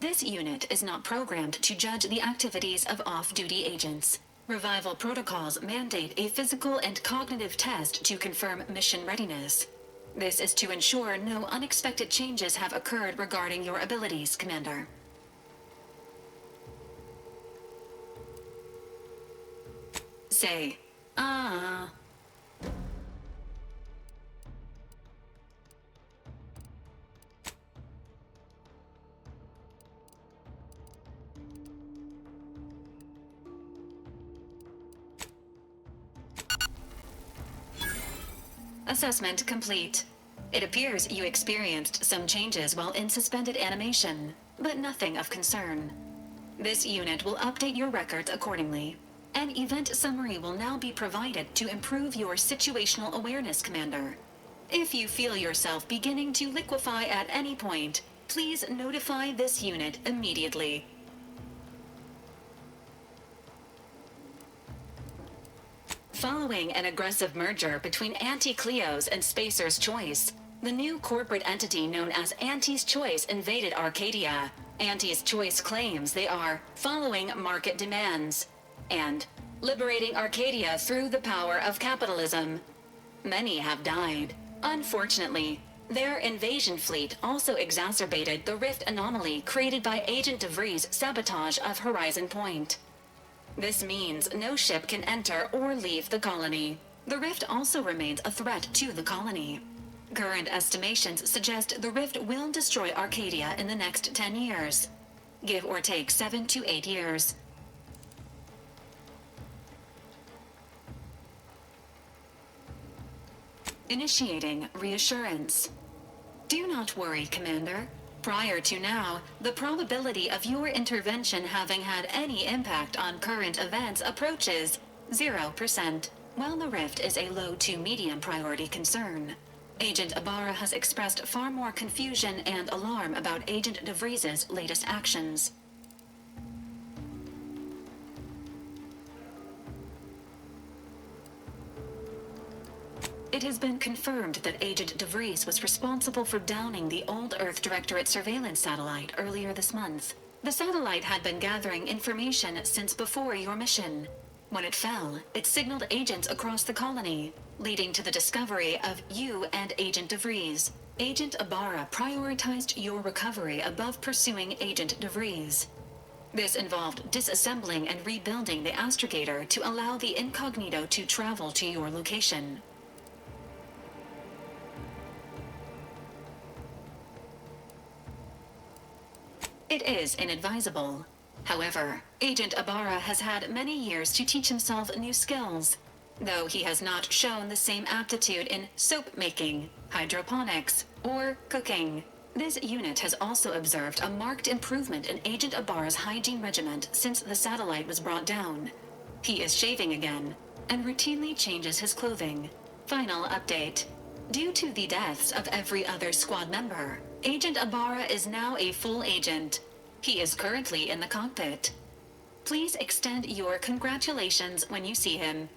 This unit is not programmed to judge the activities of off-duty agents. Revival protocols mandate a physical and cognitive test to confirm mission readiness. This is to ensure no unexpected changes have occurred regarding your abilities, Commander. Say, ah. Assessment complete. It appears you experienced some changes while in suspended animation, but nothing of concern. This unit will update your records accordingly. An event summary will now be provided to improve your situational awareness, Commander. If you feel yourself beginning to liquefy at any point, please notify this unit immediately. Following an aggressive merger between Anti-Cleo's and Spacer's Choice, the new corporate entity known as Anti's Choice invaded Arcadia. Anti's Choice claims they are following market demands and liberating Arcadia through the power of capitalism. Many have died. Unfortunately, their invasion fleet also exacerbated the rift anomaly created by Agent DeVries' sabotage of Horizon Point. This means no ship can enter or leave the colony. The rift also remains a threat to the colony. Current estimations suggest the rift will destroy Arcadia in the next 10 years. Give or take 7 to 8 years. Initiating reassurance. Do not worry, Commander. Prior to now, the probability of your intervention having had any impact on current events approaches 0%, while the rift is a low to medium priority concern. Agent Ibarra has expressed far more confusion and alarm about Agent DeVries' latest actions. It has been confirmed that Agent DeVries was responsible for downing the Old Earth Directorate surveillance satellite earlier this month. The satellite had been gathering information since before your mission. When it fell, it signaled agents across the colony, leading to the discovery of you and Agent DeVries. Agent Ibarra prioritized your recovery above pursuing Agent DeVries. This involved disassembling and rebuilding the astrogator to allow the incognito to travel to your location. It is inadvisable. However, Agent Ibarra has had many years to teach himself new skills, though he has not shown the same aptitude in soap making, hydroponics, or cooking. This unit has also observed a marked improvement in Agent Ibarra's hygiene regimen since the satellite was brought down. He is shaving again, and routinely changes his clothing. Final update. Due to the deaths of every other squad member, Agent Ibarra is now a full agent. He is currently in the cockpit. Please extend your congratulations when you see him.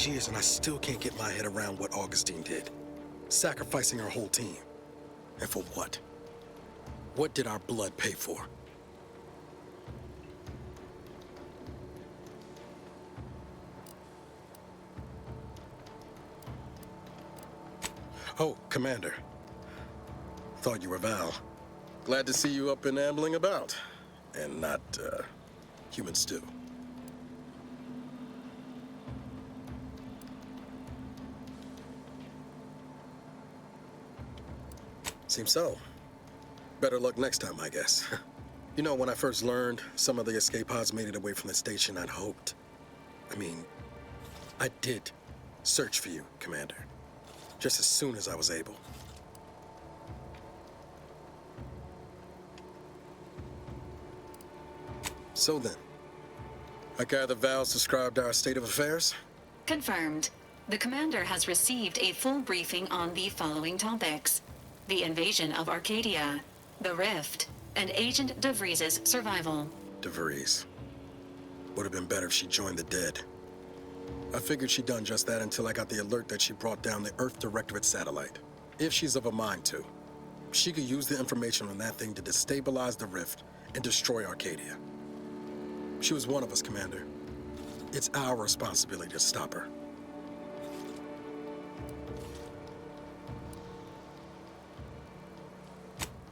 these years and I still can't get my head around what Augustine did. Sacrificing her whole team. And for what? What did our blood pay for? Oh, Commander. Thought you were Val. Glad to see you up and ambling about. And not, human stew. Seems so. Better luck next time, I guess. You know, when I first learned some of the escape pods made it away from the station, I'd hoped. I did search for you, Commander. Just as soon as I was able. So then, I gather Val's described our state of affairs? Confirmed. The commander has received a full briefing on the following topics: the invasion of Arcadia, the Rift, and Agent DeVries' survival. DeVries. Would have been better if she joined the dead. I figured she'd done just that until I got the alert that she brought down the Earth Directorate satellite. If she's of a mind to, she could use the information on that thing to destabilize the Rift and destroy Arcadia. She was one of us, Commander. It's our responsibility to stop her.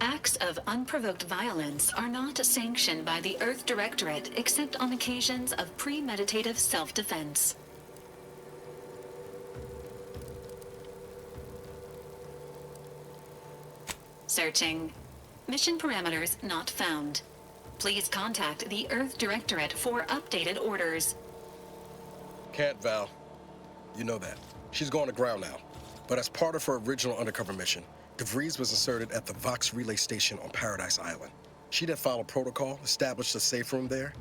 Acts of unprovoked violence are not sanctioned by the Earth Directorate except on occasions of premeditative self-defense. Searching. Mission parameters not found. Please contact the Earth Directorate for updated orders. Can't, Val. You know that. She's going to ground now. But as part of her original undercover mission, DeVries was inserted at the Vox relay station on Paradise Island. She'd have followed protocol, established a safe room there.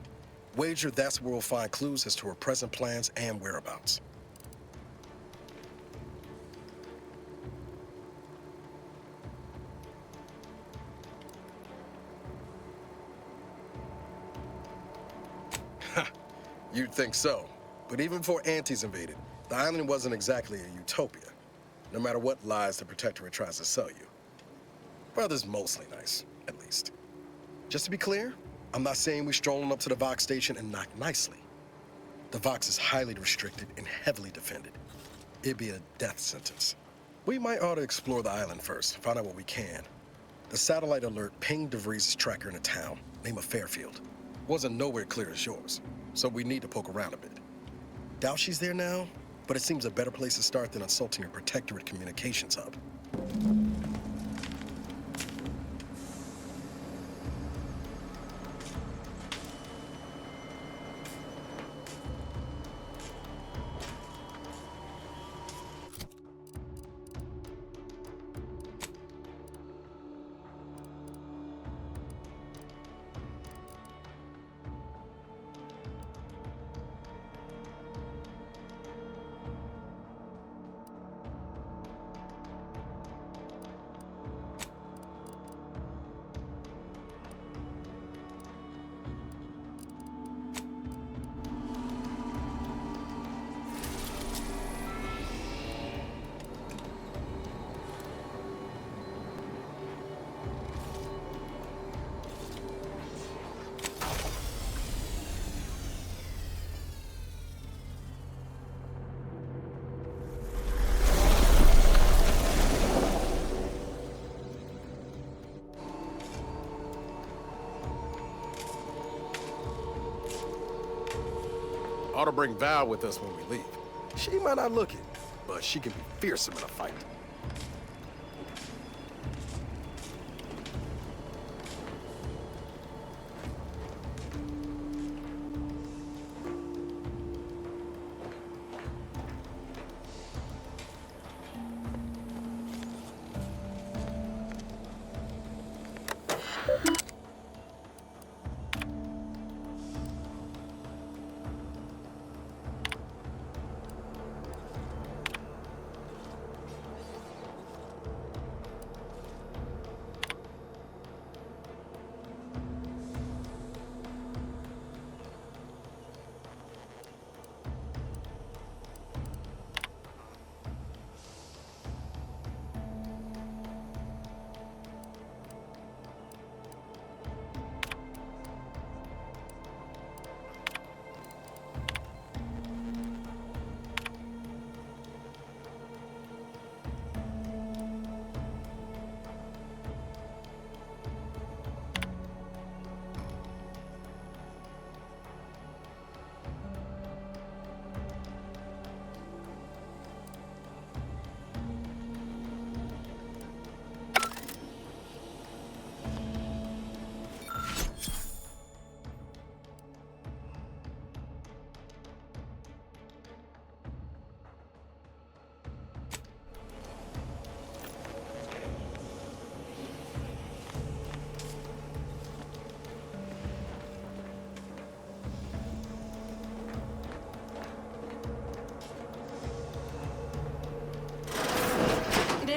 Wager that's where we'll find clues as to her present plans and whereabouts. You'd think so. But even before Antes invaded, the island wasn't exactly a utopia. No matter what lies the Protectorate tries to sell you. Brother's mostly nice, at least. Just to be clear, I'm not saying we're strolling up to the Vox station and knock nicely. The Vox is highly restricted and heavily defended. It'd be a death sentence. We might ought to explore the island first, find out what we can. The satellite alert pinged DeVries' tracker in a town, name of Fairfield. Wasn't nowhere clear as yours, so we need to poke around a bit. Doubt she's there now, but it seems a better place to start than assaulting her Protectorate communications hub. Ought to bring Val with us when we leave. She might not look it, but she can be fearsome in a fight.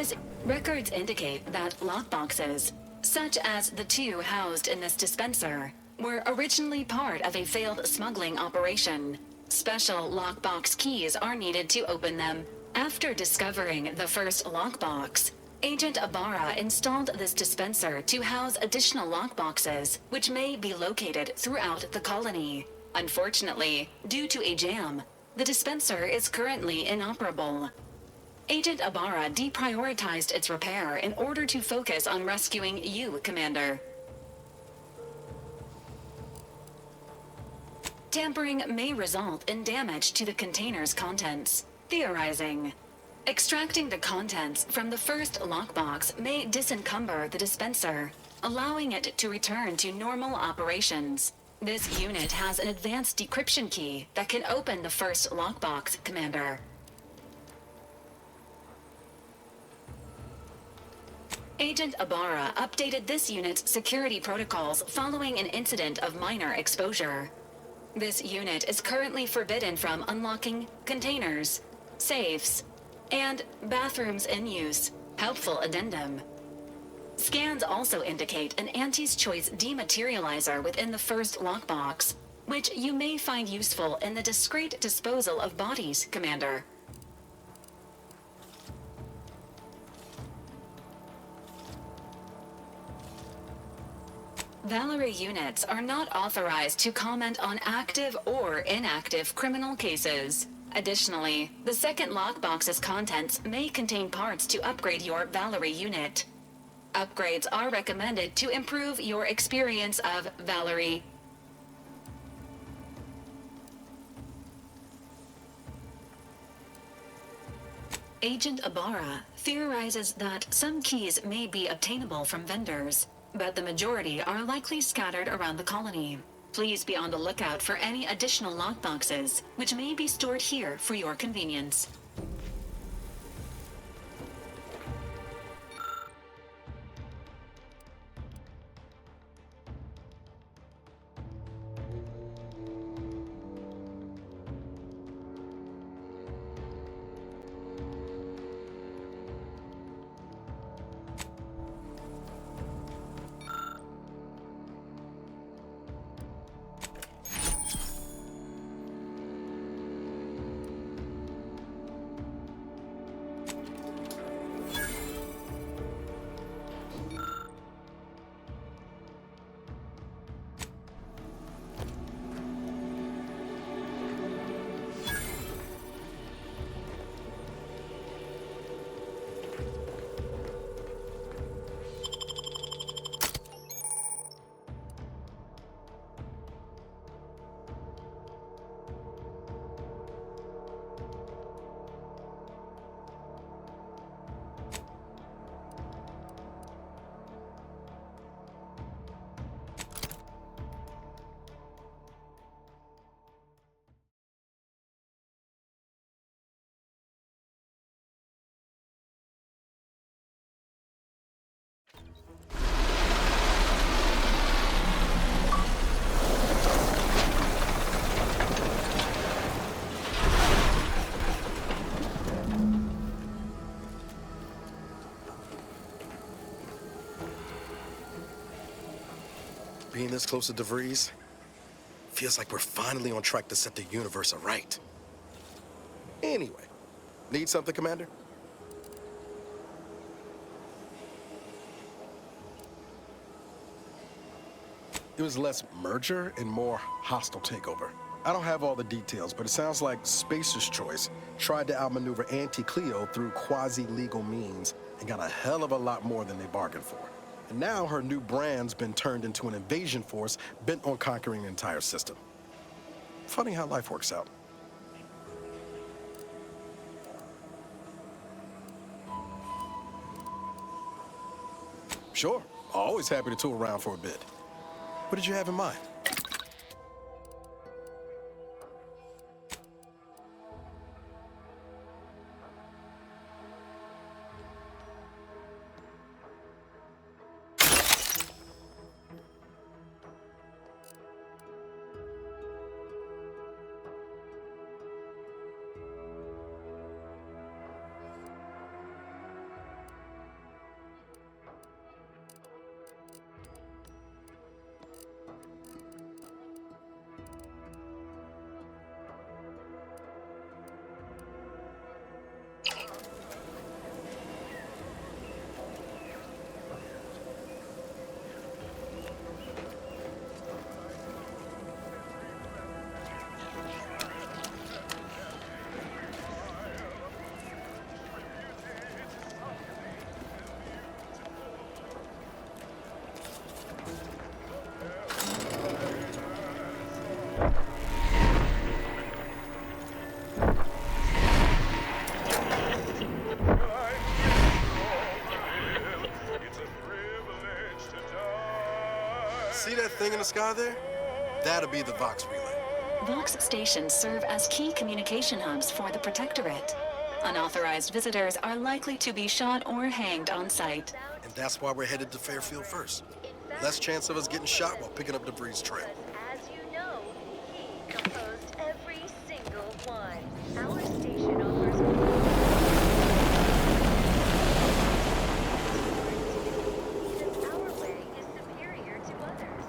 This records indicate that lockboxes, such as the two housed in this dispenser, were originally part of a failed smuggling operation. Special lockbox keys are needed to open them. After discovering the first lockbox, Agent Ibarra installed this dispenser to house additional lockboxes, which may be located throughout the colony. Unfortunately, due to a jam, the dispenser is currently inoperable. Agent Ibarra deprioritized its repair in order to focus on rescuing you, Commander. Tampering may result in damage to the container's contents. Theorizing. Extracting the contents from the first lockbox may disencumber the dispenser, allowing it to return to normal operations. This unit has an advanced decryption key that can open the first lockbox, Commander. Agent Ibarra updated this unit's security protocols following an incident of minor exposure. This unit is currently forbidden from unlocking containers, safes, and bathrooms in use. Helpful addendum. Scans also indicate an Auntie's Choice dematerializer within the first lockbox, which you may find useful in the discreet disposal of bodies, Commander. Valerie units are not authorized to comment on active or inactive criminal cases. Additionally, the second lockbox's contents may contain parts to upgrade your Valerie unit. Upgrades are recommended to improve your experience of Valerie. Agent Ibarra theorizes that some keys may be obtainable from vendors, but the majority are likely scattered around the colony. Please be on the lookout for any additional lockboxes, which may be stored here for your convenience. Being this close to DeVries feels like we're finally on track to set the universe aright. Anyway, need something, Commander? It was less merger and more hostile takeover. I don't have all the details, but it sounds like Spacer's Choice tried to outmaneuver Auntie Cleo through quasi-legal means and got a hell of a lot more than they bargained for. And now her new brand's been turned into an invasion force bent on conquering the entire system. Funny how life works out. Sure, always happy to tool around for a bit. What did you have in mind? See that thing in the sky there? That'll be the Vox relay. Vox stations serve as key communication hubs for the Protectorate. Unauthorized visitors are likely to be shot or hanged on sight. And that's why we're headed to Fairfield first. Less chance of us getting shot while picking up debris trail. As you know, he composed every single one. Our station offers since our way is superior to others.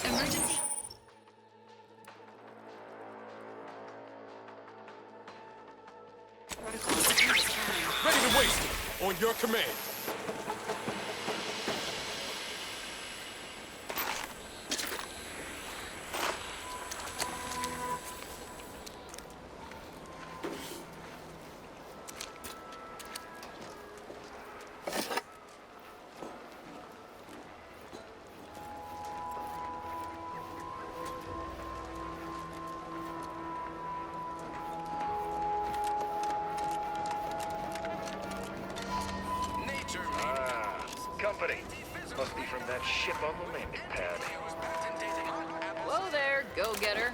Emergency. Protocol support is fine. Ready to waste it. On your command. Company. Must be from that ship on the landing pad. Whoa there, go-getter.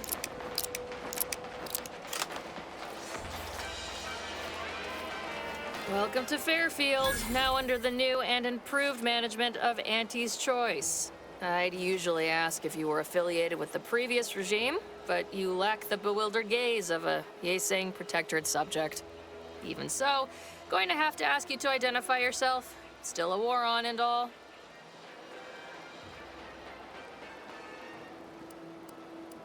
Welcome to Fairfield, now under the new and improved management of Auntie's Choice. I'd usually ask if you were affiliated with the previous regime, but you lack the bewildered gaze of a yay-saying protectorate subject. Even so, going to have to ask you to identify yourself. Still a war on and all.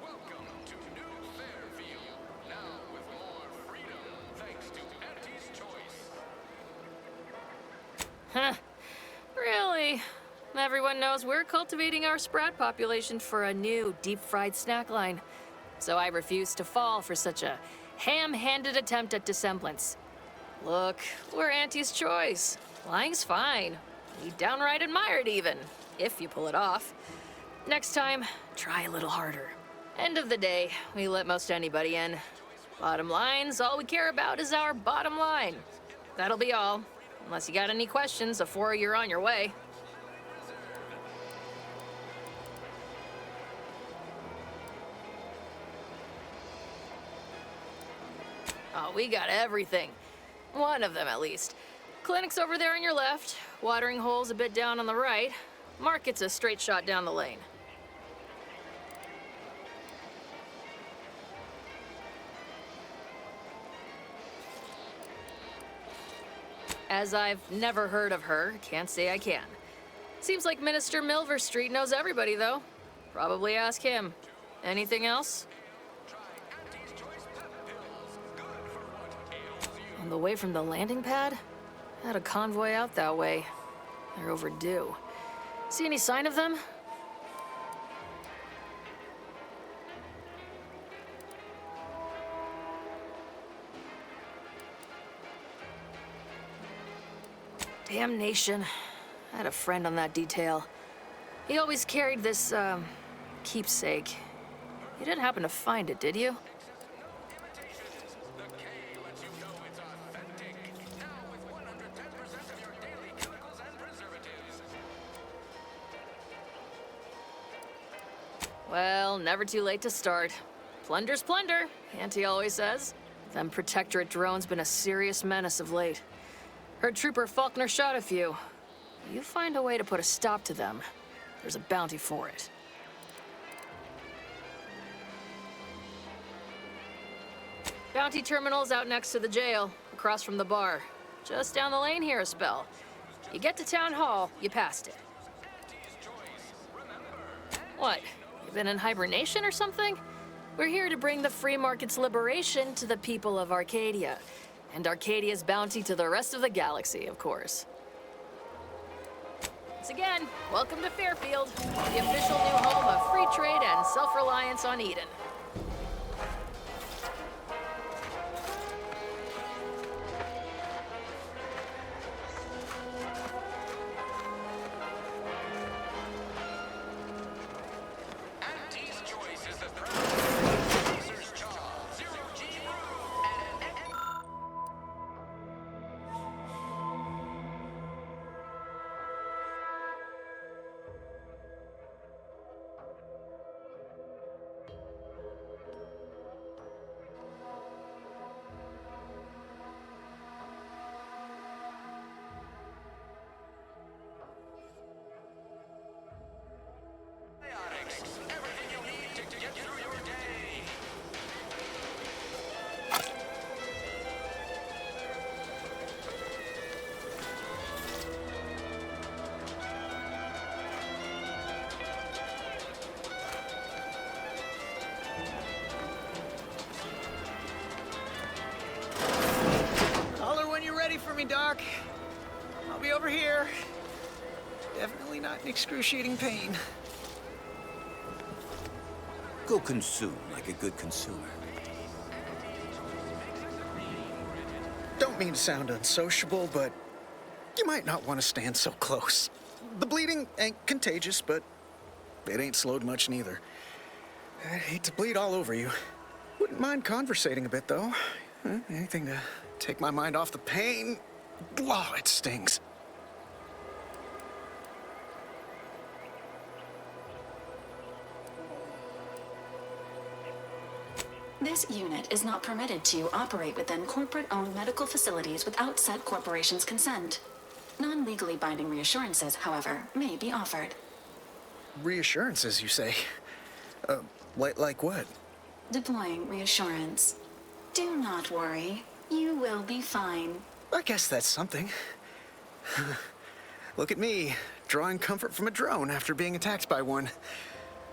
Welcome to New Fairfield. Now with more freedom, thanks to Auntie's Choice. Huh. Really? Everyone knows we're cultivating our sprat population for a new deep-fried snack line. So I refuse to fall for such a ham-handed attempt at dissemblance. Look, we're Auntie's Choice. Lying's fine. We downright admire it even, if you pull it off. Next time, try a little harder. End of the day, we let most anybody in. Bottom line's all we care about is our bottom line. That'll be all, unless you got any questions before you're on your way. Oh, we got everything. One of them, at least. Clinic's over there on your left, watering hole's a bit down on the right. Market's a straight shot down the lane. As I've never heard of her, can't say I can. Seems like Minister Milver Street knows everybody, though. Probably ask him. Anything else? On the way from the landing pad? Had a convoy out that way. They're overdue. See any sign of them? Damnation. I had a friend on that detail. He always carried this, keepsake. You didn't happen to find it, did you? Well, never too late to start. Plunder's plunder, Auntie always says. Them Protectorate drones been a serious menace of late. Heard Trooper Faulkner shot a few. You find a way to put a stop to them, there's a bounty for it. Bounty terminal's out next to the jail, across from the bar. Just down the lane here a spell. You get to Town Hall, you passed it. What? You been in hibernation or something? We're here to bring the free market's liberation to the people of Arcadia. And Arcadia's bounty to the rest of the galaxy, of course. Once again, welcome to Fairfield, the official new home of free trade and self-reliance on Eden. Auntie's Choice is the proud Caesar's Jaw, Zero G Brew, and over here. Definitely not in excruciating pain. Go consume like a good consumer. Don't mean to sound unsociable, but you might not want to stand so close. The bleeding ain't contagious, but it ain't slowed much neither. I'd hate to bleed all over you. Wouldn't mind conversating a bit, though. Anything to take my mind off the pain. Oh, it stings. This unit is not permitted to operate within corporate-owned medical facilities without said corporation's consent. Non-legally binding reassurances, however, may be offered. Reassurances, you say? Like what? Deploying reassurance. Do not worry. You will be fine. I guess that's something. Look at me, drawing comfort from a drone after being attacked by one.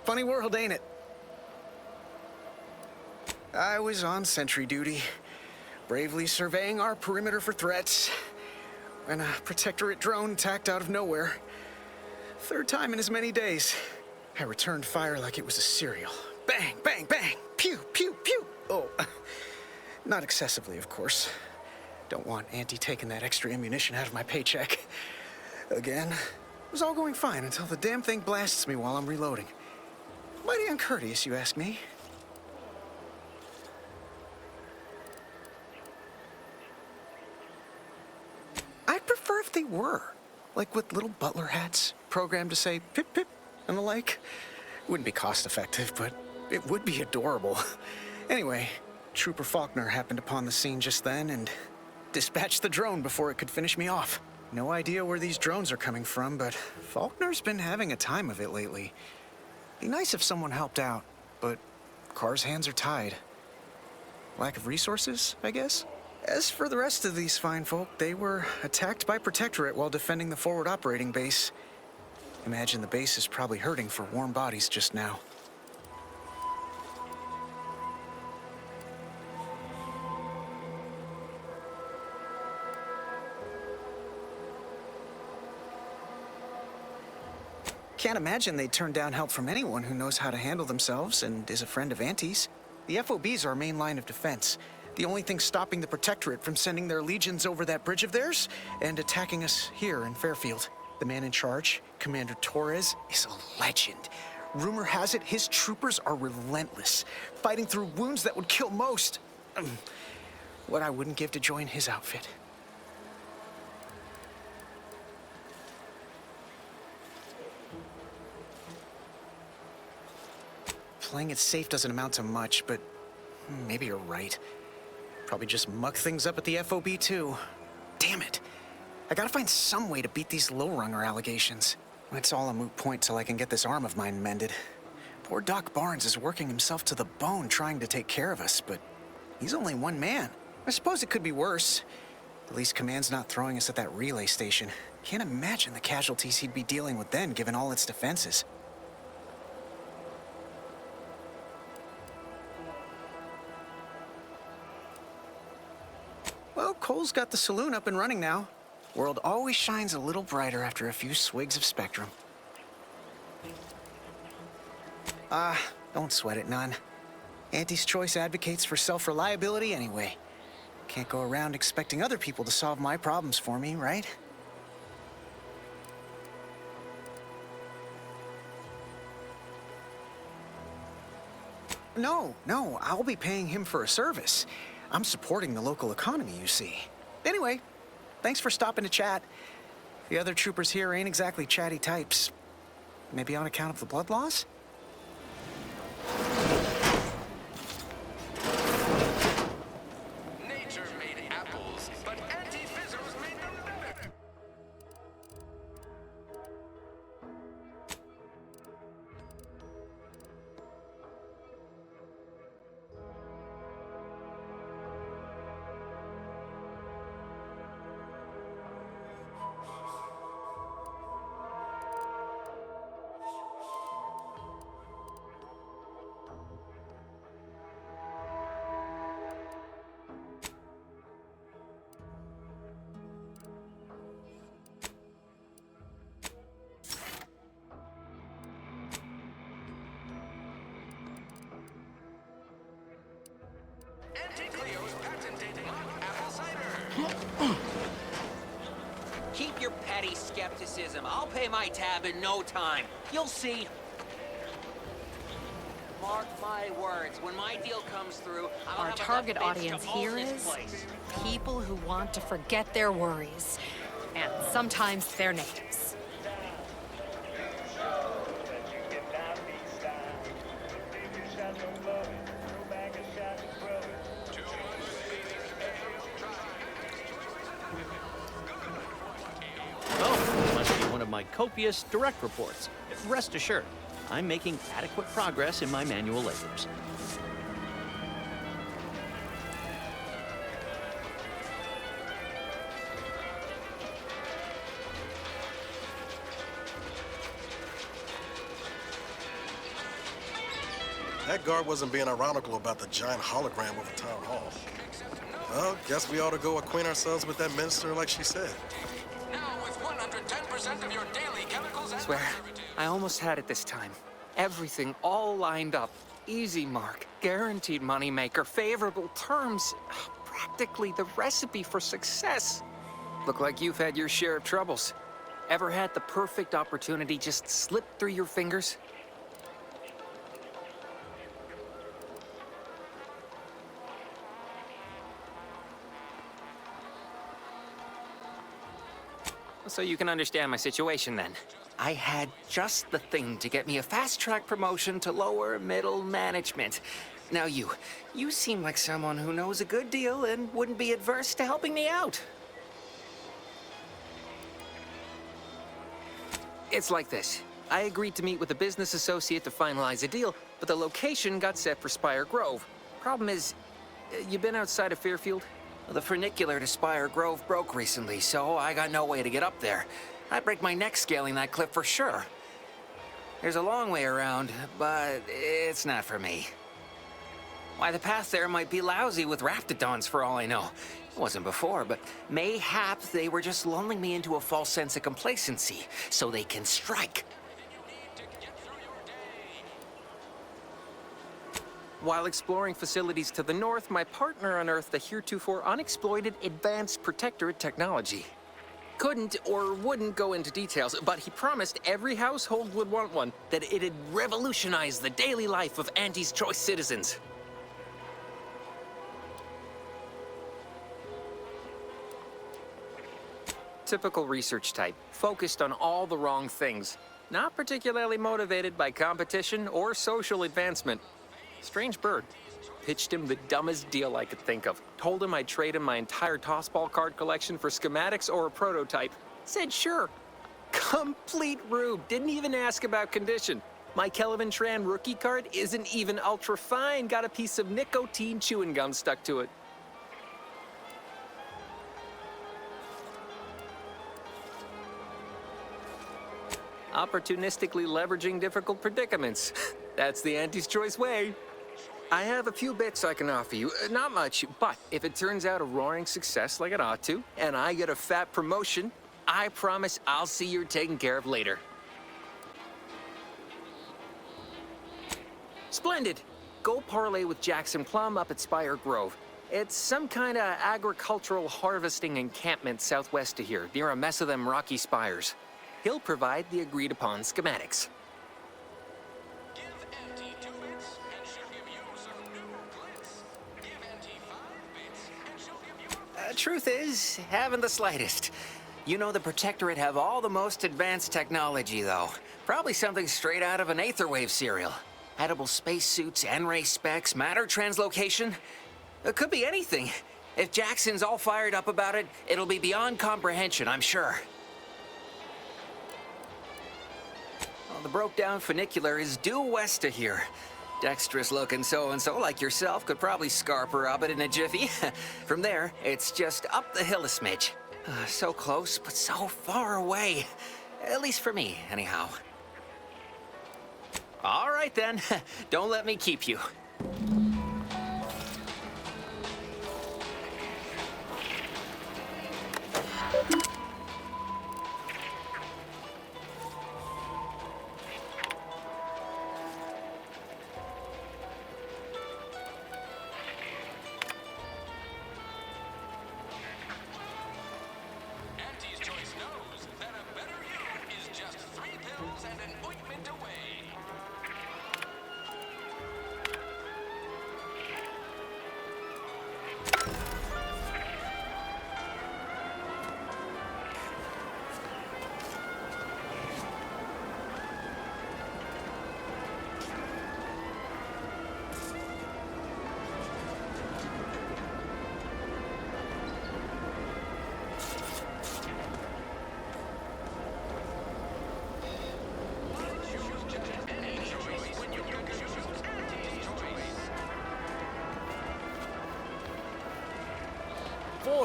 Funny world, ain't it? I was on sentry duty, bravely surveying our perimeter for threats, when a protectorate drone attacked out of nowhere. Third time in as many days. I returned fire like it was a cereal. Bang, bang, bang! Pew, pew, pew! Oh, not excessively, of course. Don't want Auntie taking that extra ammunition out of my paycheck. Again, it was all going fine until the damn thing blasts me while I'm reloading. Mighty uncourteous, you ask me. I'd prefer if they were. Like with little butler hats, programmed to say pip pip and the like. Wouldn't be cost effective, but it would be adorable. Anyway, Trooper Faulkner happened upon the scene just then and dispatched the drone before it could finish me off. No idea where these drones are coming from, but Faulkner's been having a time of it lately. Be nice if someone helped out, but Carr's hands are tied. Lack of resources, I guess? As for the rest of these fine folk, they were attacked by Protectorate while defending the forward operating base. Imagine the base is probably hurting for warm bodies just now. Can't imagine they'd turn down help from anyone who knows how to handle themselves and is a friend of Auntie's. The FOB's our main line of defense. The only thing stopping the Protectorate from sending their legions over that bridge of theirs and attacking us here in Fairfield. The man in charge, Commander Torres, is a legend. Rumor has it his troopers are relentless, fighting through wounds that would kill most. What I wouldn't give to join his outfit. Playing it safe doesn't amount to much, but maybe you're right. Probably just muck things up at the FOB too. Damn it. I gotta find some way to beat these low-runger allegations. It's all a moot point till I can get this arm of mine mended. Poor Doc Barnes is working himself to the bone trying to take care of us, but he's only one man. I suppose it could be worse. At least Command's not throwing us at that relay station. Can't imagine the casualties he'd be dealing with then, given all its defenses. Well, Cole's got the saloon up and running now. World always shines a little brighter after a few swigs of Spectrum. Don't sweat it none. Auntie's Choice advocates for self-reliability anyway. Can't go around expecting other people to solve my problems for me, right? No, I'll be paying him for a service. I'm supporting the local economy, you see. Anyway, thanks for stopping to chat. The other troopers here ain't exactly chatty types. Maybe on account of the blood loss? Nature made apples, but anti-fizzos made them better. Auntie Cleo's patented hot apple cider. Keep your petty skepticism. I'll pay my tab in no time. You'll see. Mark my words, when my deal comes through, I'll Our have target enough bitch audience to own here this is place. people who want to forget their worries. And sometimes they're natives. Oh, it must be one of my copious direct reports. Rest assured, I'm making adequate progress in my manual labors. That guard wasn't being ironical about the giant hologram over town hall. Well, guess we ought to go acquaint ourselves with that minister like she said. Now with 110% of your daily chemicals and Swear, preservatives. I almost had it this time. Everything all lined up. Easy mark, guaranteed moneymaker, favorable terms. Practically the recipe for success. Look like you've had your share of troubles. Ever had the perfect opportunity just slip through your fingers? So you can understand my situation then. I had just the thing to get me a fast-track promotion to lower middle management. Now you seem like someone who knows a good deal and wouldn't be adverse to helping me out. It's like this. I agreed to meet with a business associate to finalize a deal, but the location got set for Spire Grove. Problem is, you been outside of Fairfield? The funicular to Spire Grove broke recently, so I got no way to get up there. I'd break my neck scaling that cliff for sure. There's a long way around, but it's not for me. Why, the path there might be lousy with raptidons for all I know. It wasn't before, but mayhap they were just lulling me into a false sense of complacency so they can strike. While exploring facilities to the north, my partner unearthed a heretofore unexploited advanced protectorate technology. Couldn't or wouldn't go into details, but he promised every household would want one, that it'd revolutionize the daily life of Auntie's Choice citizens. Typical research type, focused on all the wrong things. Not particularly motivated by competition or social advancement. Strange bird. Pitched him the dumbest deal I could think of. Told him I'd trade him my entire tossball card collection for schematics or a prototype. Said sure. Complete rube. Didn't even ask about condition. My Kelvin Tran rookie card isn't even ultra fine. Got a piece of nicotine chewing gum stuck to it. Opportunistically leveraging difficult predicaments. That's the Auntie's Choice way. I have a few bits I can offer you. Not much, but if it turns out a roaring success like it ought to, and I get a fat promotion, I promise I'll see you're taken care of later. Splendid. Go parlay with Jackson Plum up at Spire Grove. It's some kind of agricultural harvesting encampment southwest of here, near a mess of them rocky spires. He'll provide the agreed-upon schematics. Give Auntie 2 bits, and she'll give you some new glitz. Give Auntie 5 bits, and she'll give you a Truth is, haven't the slightest. You know the Protectorate have all the most advanced technology, though. Probably something straight out of an Aetherwave serial. Edible spacesuits, N-ray specs, matter translocation. It could be anything. If Jackson's all fired up about it, it'll be beyond comprehension, I'm sure. The broke-down funicular is due west of here. Dexterous-looking so-and-so like yourself could probably scarper up it in a jiffy. From there, it's just up the hill a smidge. So close, but so far away. At least for me, anyhow. All right, then. Don't let me keep you.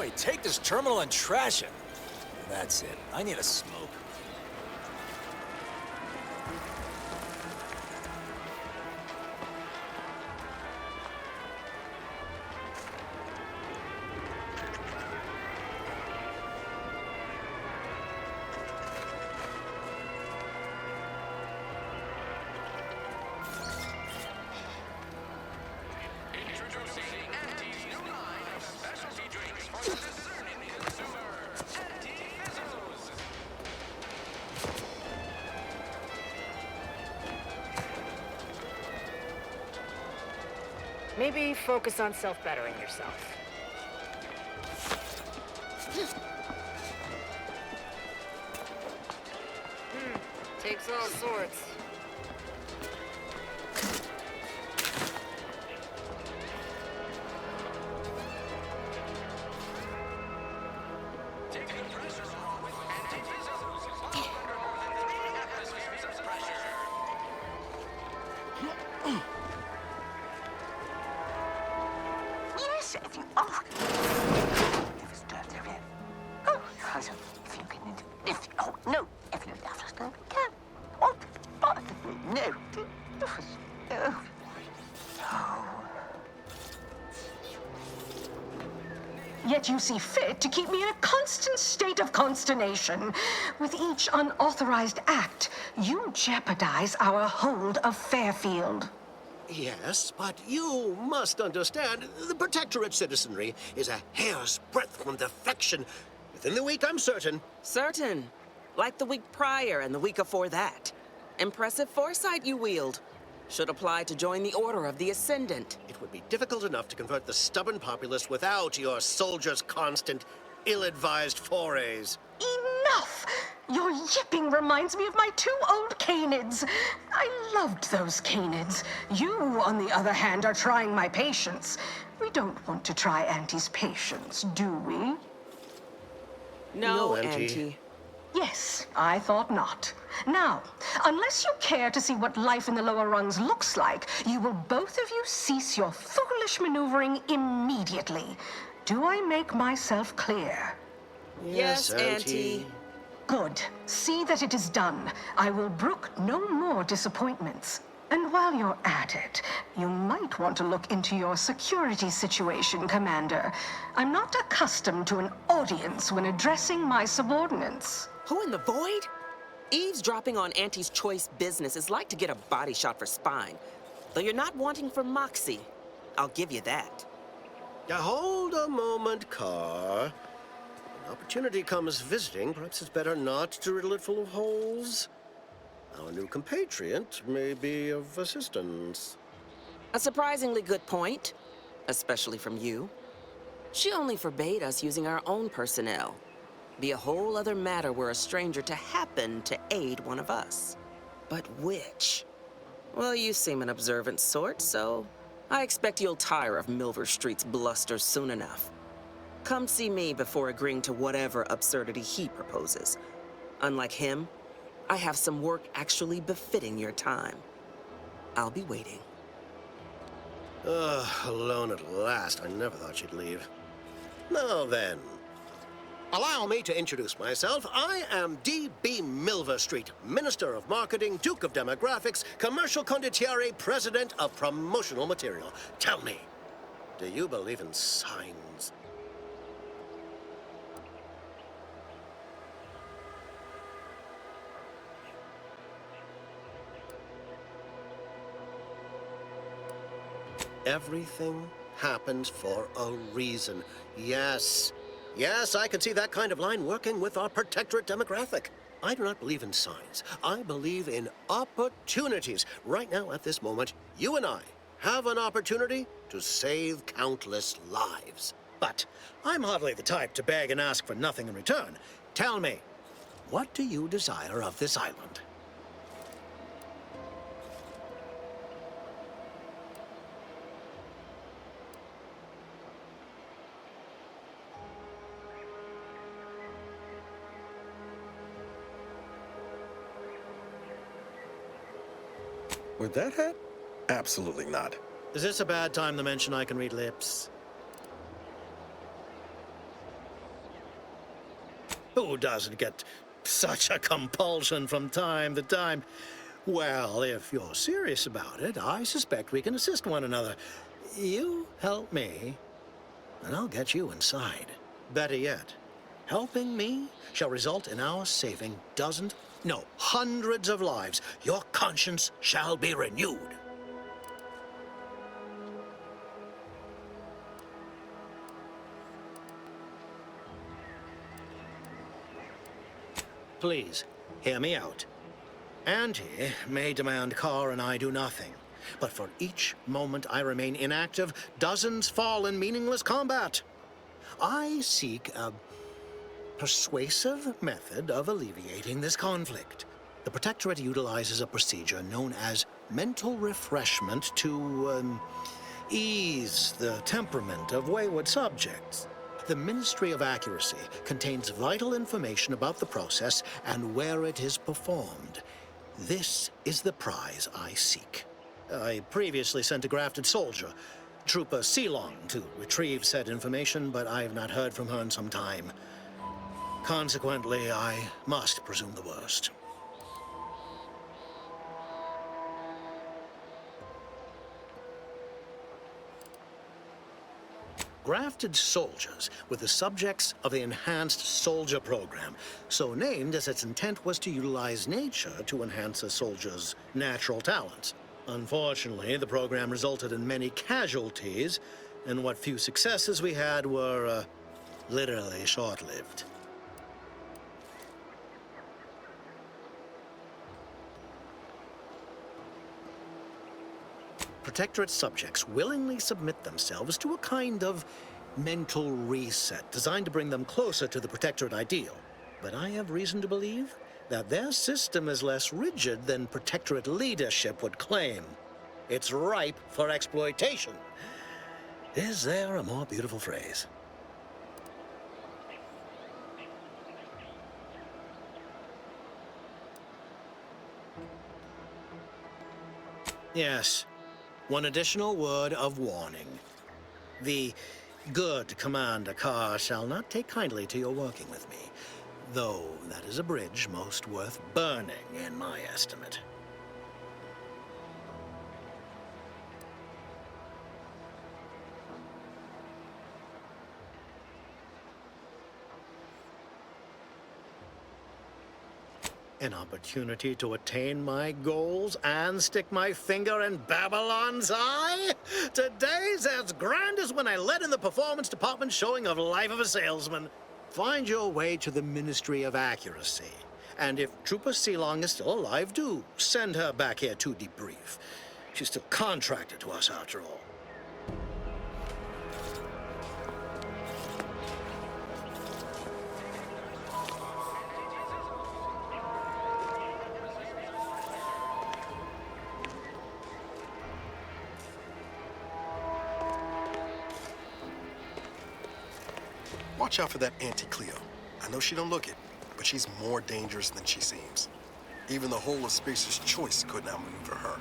right, take this terminal and trash it. That's it. I need a smoke. Introducing Auntie's new line of specialty drinks for the discerning consumer. Auntie Fizzles. Maybe focus on self-bettering yourself. Takes all sorts. Take the pressure off with Auntie Fizzles. Far better than 3 atmospheres of pressure. Yes, if you... Oh! If it's dirt there, yeah. Oh, if you can... If... Oh, no. If you can... Oh, no. Oh. Yet you see fit to keep me in a constant state of consternation. With each unauthorized act, you jeopardize our hold of Fairfield. Yes, but you must understand, the Protectorate citizenry is a hair's breadth from defection. Within the week, I'm certain. Certain. Like the week prior and the week before that. Impressive foresight you wield. Should apply to join the Order of the Ascendant. It would be difficult enough to convert the stubborn populace without your soldiers' constant, ill-advised forays. Enough! Your yipping reminds me of my 2 old canids. I loved those canids. You, on the other hand, are trying my patience. We don't want to try Auntie's patience, do we? No, Auntie. Auntie. Yes, I thought not. Now, unless you care to see what life in the lower rungs looks like, you will both of you cease your foolish maneuvering immediately. Do I make myself clear? Yes, Auntie. Good. See that it is done. I will brook no more disappointments. And while you're at it, you might want to look into your security situation, Commander. I'm not accustomed to an audience when addressing my subordinates. Who in the void? Eavesdropping on Auntie's choice business is like to get a body shot for spine. Though you're not wanting for moxie. I'll give you that. Hold a moment, Carr. When opportunity comes visiting, perhaps it's better not to riddle it full of holes. Our new compatriot may be of assistance. A surprisingly good point, especially from you. She only forbade us using our own personnel. Be a whole other matter were a stranger to happen to aid one of us. But which? Well, you seem an observant sort, so I expect you'll tire of Milver Street's bluster soon enough. Come see me before agreeing to whatever absurdity he proposes. Unlike him, I have some work actually befitting your time. I'll be waiting. Alone at last. I never thought she'd leave. Now then, allow me to introduce myself. I am D.B. Milver Street, Minister of Marketing, Duke of Demographics, Commercial Condottiere, President of Promotional Material. Tell me, do you believe in signs? Everything happens for a reason. Yes. Yes, I can see that kind of line working with our Protectorate demographic. I do not believe in signs. I believe in opportunities. Right now, at this moment, you and I have an opportunity to save countless lives. But I'm hardly the type to beg and ask for nothing in return. Tell me, what do you desire of this island? With that hat? Absolutely not. Is this a bad time to mention I can read lips? Who doesn't get such a compulsion from time to time? Well, if you're serious about it, I suspect we can assist one another. You help me, and I'll get you inside. Better yet, helping me shall result in our saving dozens, no, hundreds of lives. Your conscience shall be renewed. Please, hear me out. Auntie may demand Carr and I do nothing, but for each moment I remain inactive, dozens fall in meaningless combat. I seek a persuasive method of alleviating this conflict. The Protectorate utilizes a procedure known as mental refreshment to ease the temperament of wayward subjects. The Ministry of Accuracy contains vital information about the process and where it is performed. This is the prize I seek. I previously sent a grafted soldier, Trooper Sealong, to retrieve said information, but I have not heard from her in some time. Consequently, I must presume the worst. Grafted soldiers were the subjects of the Enhanced Soldier Program, so named as its intent was to utilize nature to enhance a soldier's natural talents. Unfortunately, the program resulted in many casualties, and what few successes we had were, literally short-lived. Protectorate subjects willingly submit themselves to a kind of mental reset designed to bring them closer to the Protectorate ideal. But I have reason to believe that their system is less rigid than Protectorate leadership would claim. It's ripe for exploitation. Is there a more beautiful phrase? Yes. One additional word of warning. The good Commander Carr shall not take kindly to your working with me, though that is a bridge most worth burning in my estimate. An opportunity to attain my goals and stick my finger in Babylon's eye? Today's as grand as when I led in the performance department showing of Life of a Salesman. Find your way to the Ministry of Accuracy. And if Trooper Sealong is still alive, do send her back here to debrief. She's still contracted to us after all. Watch out for that Auntie Cleo. I know she don't look it, but she's more dangerous than she seems. Even the whole of Spacer's Choice couldn't outmaneuver her.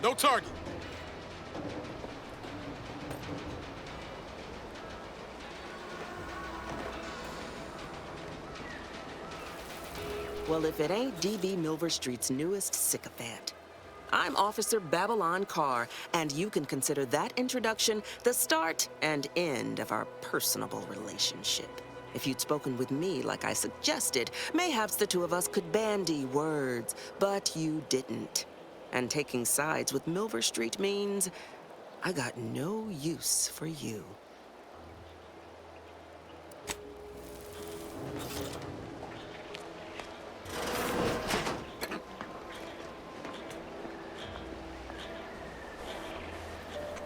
No target. Well, if it ain't DB Milver Street's newest sycophant. I'm Officer Babylon Carr, and you can consider that introduction the start and end of our personable relationship. If you'd spoken with me like I suggested, mayhaps the two of us could bandy words, but you didn't. And taking sides with Milver Street means I got no use for you.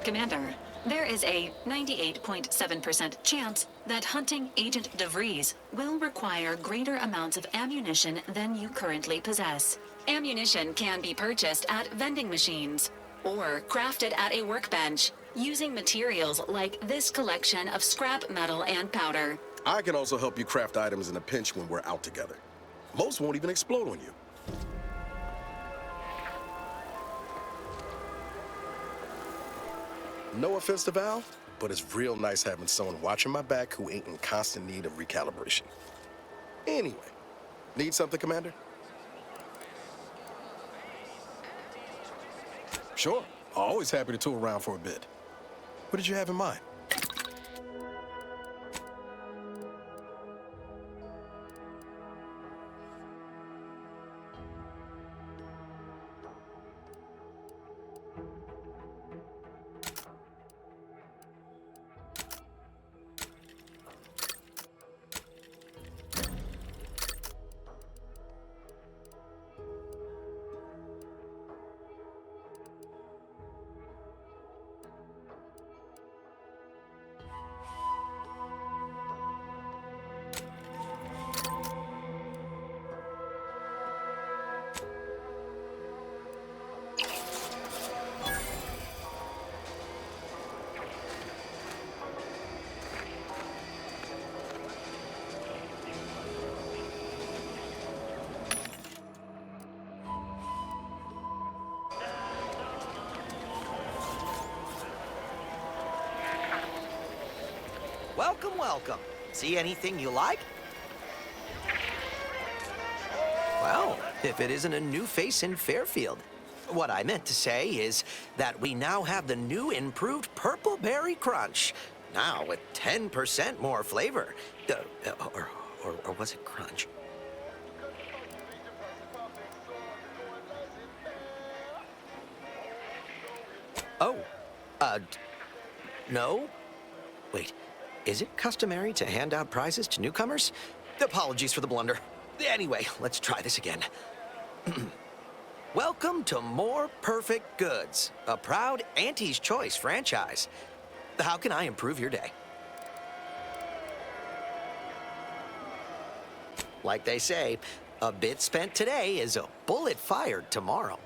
Commander, there is a 98.7% chance that hunting Agent DeVries will require greater amounts of ammunition than you currently possess. Ammunition can be purchased at vending machines or crafted at a workbench using materials like this collection of scrap metal and powder. I can also help you craft items in a pinch when we're out together. Most won't even explode on you. No offense to Val, but it's real nice having someone watching my back who ain't in constant need of recalibration. Anyway, need something, Commander? Sure, always happy to tour around for a bit. What did you have in mind? Welcome, welcome. See anything you like? Well, if it isn't a new face in Fairfield. What I meant to say is that we now have the new improved Purple Berry Crunch. Now with 10% more flavor. Or was it crunch? Oh, no? Wait, is it customary to hand out prizes to newcomers? Apologies for the blunder. Anyway, let's try this again. Welcome to More Perfect Goods, a proud Auntie's Choice franchise. How can I improve your day? Like they say, a bit spent today is a bullet fired tomorrow.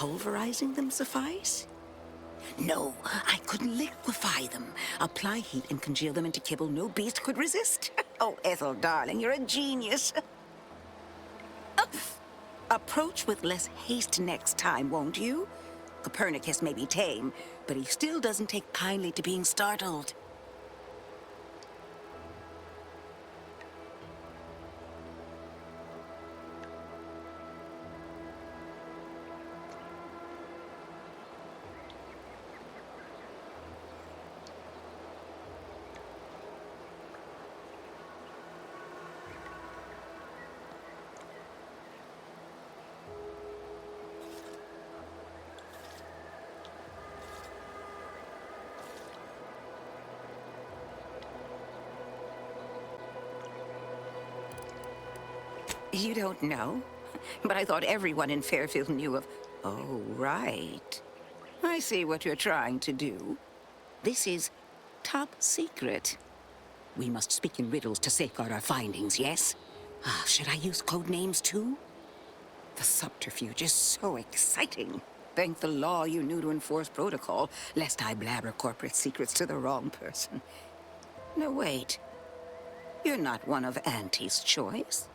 pulverizing them suffice? No, I could liquefy them, apply heat and congeal them into kibble no beast could resist. Oh, Ethel, darling, you're a genius. Approach with less haste next time, won't you? Copernicus may be tame, but he still doesn't take kindly to being startled. You don't know? But I thought everyone in Fairfield knew of... Oh, right. I see what you're trying to do. This is top secret. We must speak in riddles to safeguard our findings, yes? Should I use code names too? The subterfuge is so exciting. Thank the law you knew to enforce protocol, lest I blabber corporate secrets to the wrong person. No, wait. You're not one of Auntie's choice.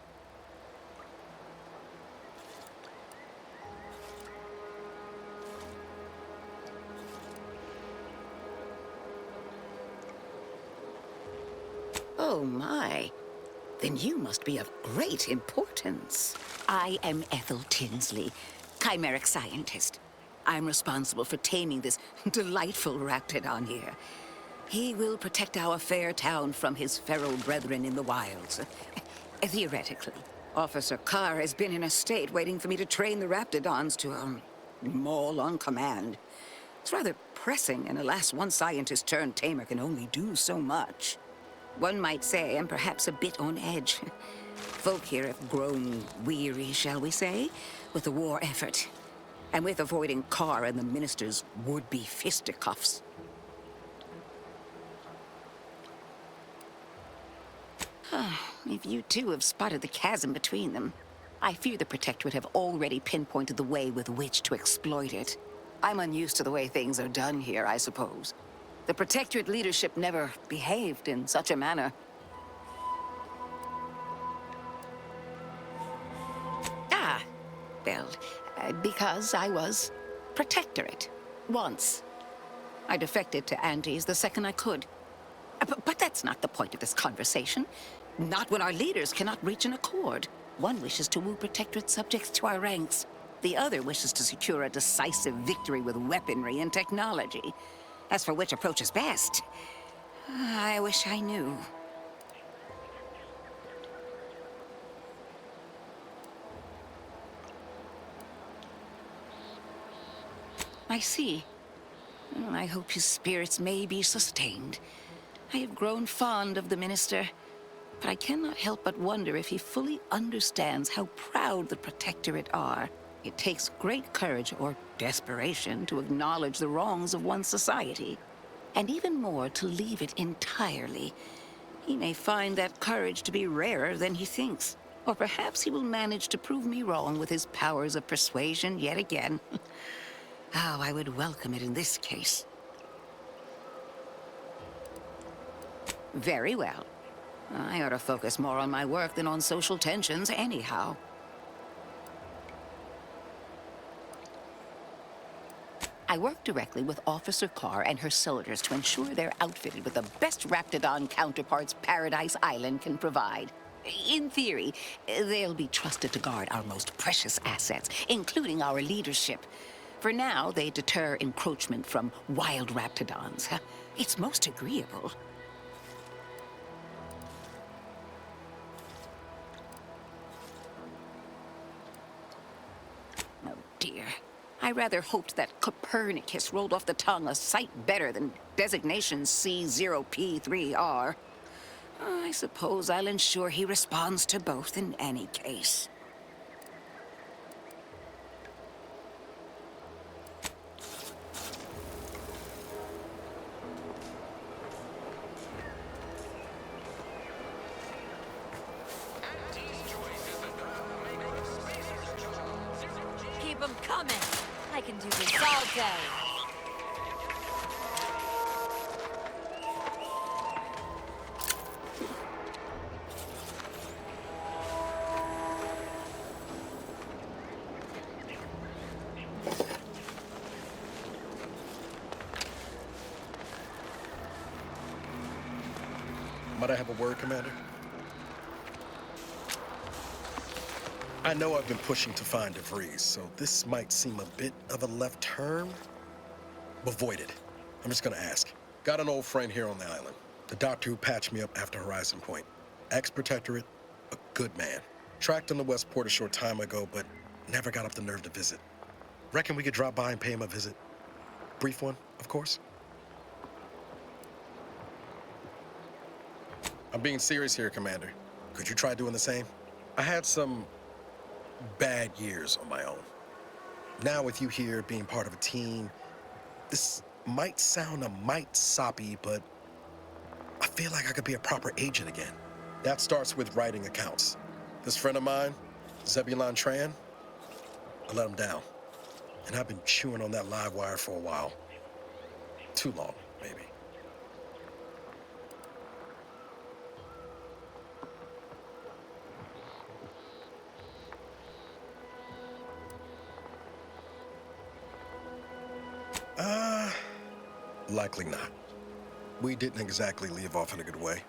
Oh, my. Then you must be of great importance. I am Ethel Tinsley, chimeric scientist. I'm responsible for taming this delightful raptidon here. He will protect our fair town from his feral brethren in the wilds. Theoretically. Officer Carr has been in a state waiting for me to train the raptidons to, maul on command. It's rather pressing, and alas, one scientist turned tamer can only do so much. One might say I'm perhaps a bit on edge. Folk here have grown weary, shall we say, with the war effort, and with avoiding Carr and the minister's would-be fisticuffs. If you too have spotted the chasm between them, I fear the Protectorate have already pinpointed the way with which to exploit it. I'm unused to the way things are done here, I suppose. The Protectorate leadership never behaved in such a manner. Well, because I was Protectorate. Once. I defected to Auntie's the second I could. But that's not the point of this conversation. Not when our leaders cannot reach an accord. One wishes to woo Protectorate subjects to our ranks. The other wishes to secure a decisive victory with weaponry and technology. As for which approach is best, I wish I knew. I see. Well, I hope his spirits may be sustained. I have grown fond of the minister, but I cannot help but wonder if he fully understands how proud the Protectorate are. It takes great courage or desperation to acknowledge the wrongs of one's society, and even more to leave it entirely. He may find that courage to be rarer than he thinks, or perhaps he will manage to prove me wrong with his powers of persuasion yet again. Oh, I would welcome it in this case. Very well. I ought to focus more on my work than on social tensions anyhow. I work directly with Officer Carr and her soldiers to ensure they're outfitted with the best Raptidon counterparts Paradise Island can provide. In theory, they'll be trusted to guard our most precious assets, including our leadership. For now, they deter encroachment from wild Raptidons. It's most agreeable. Oh, dear. I rather hoped that Copernicus rolled off the tongue a sight better than designation C0P3R. I suppose I'll ensure he responds to both in any case. can do this all day. Might I have a word, Commander? I know I've been pushing to find DeVries, so this might seem a bit of a left turn. Avoid it. I'm just gonna ask. Got an old friend here on the island. The doctor who patched me up after Horizon Point. Ex-Protectorate, a good man. Tracked him to Westport a short time ago, but never got up the nerve to visit. Reckon we could drop by and pay him a visit? Brief one, of course. I'm being serious here, Commander. Could you try doing the same? I had some bad years on my own. Now with you here being part of a team, this might sound a mite soppy, but I feel like I could be a proper agent again. That starts with writing accounts. This friend of mine, Zebulon Tran, I let him down. And I've been chewing on that live wire for a while. Too long, maybe. Likely not. We didn't exactly leave off in a good way.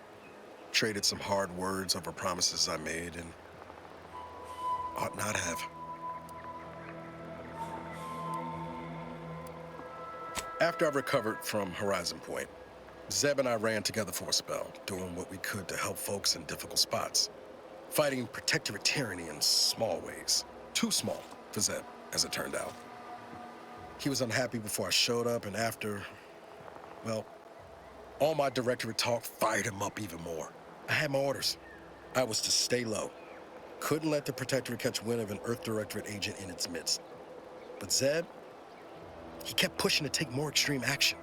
Traded some hard words over promises I made and ought not have. After I recovered from Horizon Point, Zeb and I ran together for a spell, doing what we could to help folks in difficult spots. Fighting Protectorate tyranny in small ways. Too small for Zeb, as it turned out. He was unhappy before I showed up, and after, well, all my Directorate talk fired him up even more. I had my orders. I was to stay low. Couldn't let the Protectorate catch wind of an Earth Directorate agent in its midst. But Zeb, he kept pushing to take more extreme action.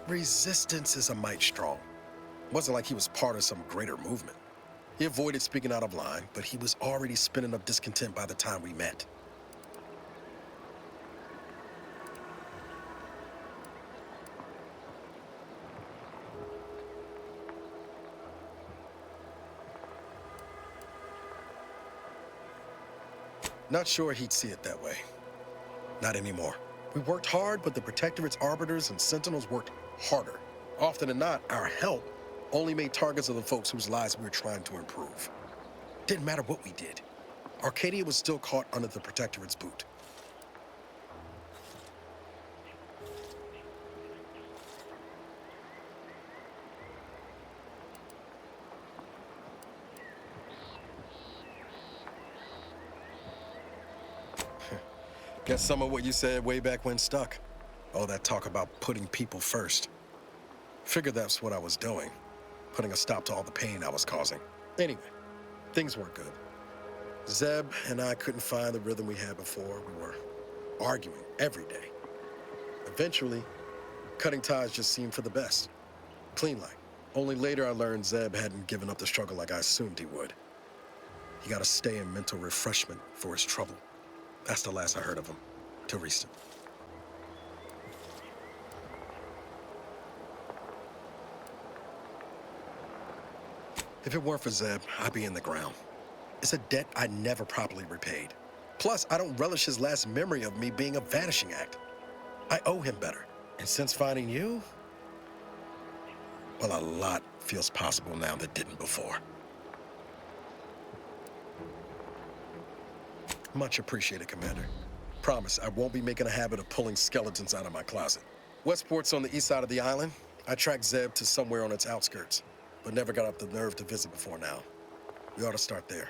Resistance is a mite strong. Wasn't like he was part of some greater movement. He avoided speaking out of line, but he was already spinning up discontent by the time we met. Not sure he'd see it that way. Not anymore. We worked hard, but the Protectorate's arbiters and sentinels worked harder. Often than not, our help only made targets of the folks whose lives we were trying to improve. Didn't matter what we did. Arcadia was still caught under the Protectorate's boot. Guess some of what you said way back when stuck. All that talk about putting people first. Figured that's what I was doing. Putting a stop to all the pain I was causing. Anyway, things weren't good. Zeb and I couldn't find the rhythm we had before. We were arguing every day. Eventually, cutting ties just seemed for the best. Clean like. Only later I learned Zeb hadn't given up the struggle like I assumed he would. He got to stay in mental refreshment for his trouble. That's the last I heard of him, till recent. If it weren't for Zeb, I'd be in the ground. It's a debt I never properly repaid. Plus, I don't relish his last memory of me being a vanishing act. I owe him better. And since finding you, well, a lot feels possible now that didn't before. Much appreciated, Commander. Promise, I won't be making a habit of pulling skeletons out of my closet. Westport's on the east side of the island. I tracked Zeb to somewhere on its outskirts, but never got up the nerve to visit before now. We ought to start there.